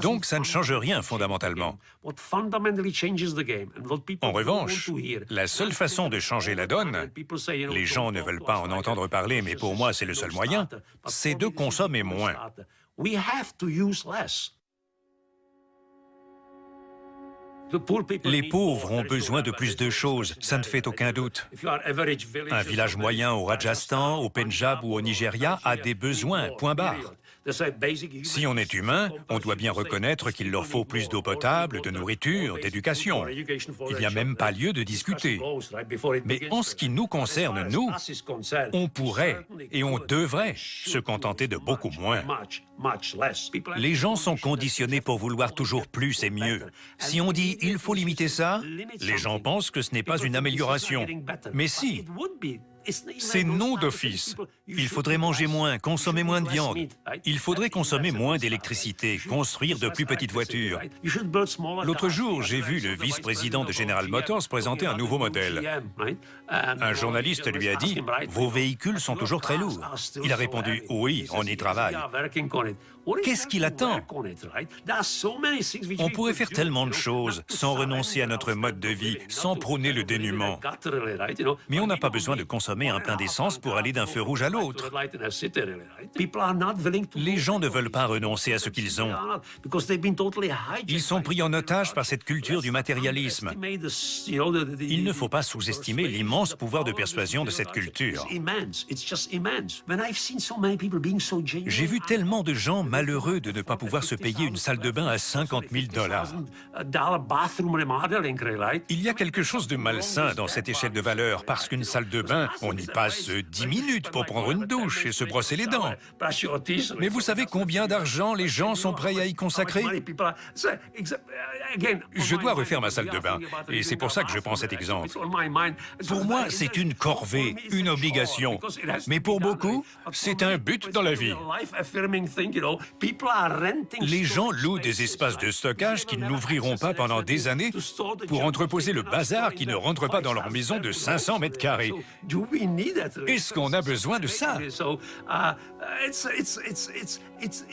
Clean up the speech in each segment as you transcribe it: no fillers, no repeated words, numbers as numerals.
Donc ça ne change rien fondamentalement. En revanche, la seule façon de changer la donne, les gens ne veulent pas en entendre parler, mais pour moi c'est le seul moyen, c'est de consommer moins. Les pauvres ont besoin de plus de choses, ça ne fait aucun doute. Un village moyen au Rajasthan, au Pendjab ou au Nigeria a des besoins, point barre. Si on est humain, on doit bien reconnaître qu'il leur faut plus d'eau potable, de nourriture, d'éducation. Il n'y a même pas lieu de discuter. Mais en ce qui nous concerne, nous, on pourrait et on devrait se contenter de beaucoup moins. Les gens sont conditionnés pour vouloir toujours plus et mieux. Si on dit « il faut limiter ça », les gens pensent que ce n'est pas une amélioration. Mais si, c'est non d'office. Il faudrait manger moins, consommer moins de viande. Il faudrait consommer moins d'électricité, construire de plus petites voitures. L'autre jour, j'ai vu le vice-président de General Motors présenter un nouveau modèle. Un journaliste lui a dit « Vos véhicules sont toujours très lourds ». Il a répondu « Oui, on y travaille ». Qu'est-ce qu'il attend? On pourrait faire tellement de choses sans renoncer à notre mode de vie, sans prôner le dénuement. Mais on n'a pas besoin de consommer un plein d'essence pour aller d'un feu rouge à l'autre. Les gens ne veulent pas renoncer à ce qu'ils ont. Ils sont pris en otage par cette culture du matérialisme. Il ne faut pas sous-estimer l'immense pouvoir de persuasion de cette culture. J'ai vu tellement de gens malheureux de ne pas pouvoir se payer une salle de bain à 50 000 $. Il y a quelque chose de malsain dans cette échelle de valeur, parce qu'une salle de bain, on y passe 10 minutes pour prendre une douche et se brosser les dents. Mais vous savez combien d'argent les gens sont prêts à y consacrer? Je dois refaire ma salle de bain, et c'est pour ça que je prends cet exemple. Pour moi, c'est une corvée, une obligation. Mais pour beaucoup, c'est un but dans la vie. Les gens louent des espaces de stockage qui n'ouvriront pas pendant des années pour entreposer le bazar qui ne rentre pas dans leur maison de 500 mètres carrés. Est-ce qu'on a besoin de ça?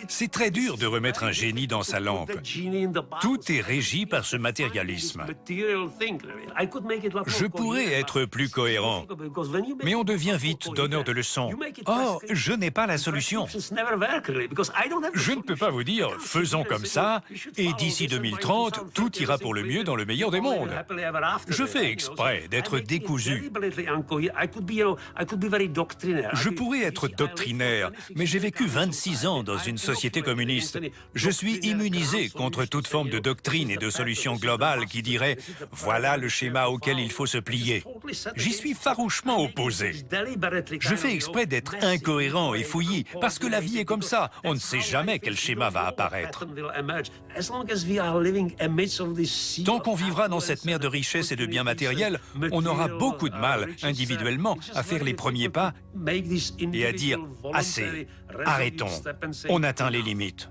C'est très dur de remettre un génie dans sa lampe. Tout est régi par ce matérialisme. Je pourrais être plus cohérent, mais on devient vite donneur de leçons. Or, je n'ai pas la solution. Je ne peux pas vous dire « faisons comme ça, et d'ici 2030, tout ira pour le mieux dans le meilleur des mondes ». Je fais exprès d'être décousu. Je pourrais être doctrinaire, mais j'ai vécu 26 ans dans une société communiste. Je suis immunisé contre toute forme de doctrine et de solution globale qui dirait « voilà le schéma auquel il faut se plier ». J'y suis farouchement opposé. Je fais exprès d'être incohérent et fouillis, parce que la vie est comme ça. On ne sait jamais quel schéma va apparaître. Tant qu'on vivra dans cette mer de richesses et de biens matériels, on aura beaucoup de mal, individuellement, à faire les premiers pas et à dire « assez, arrêtons, on atteint les limites ».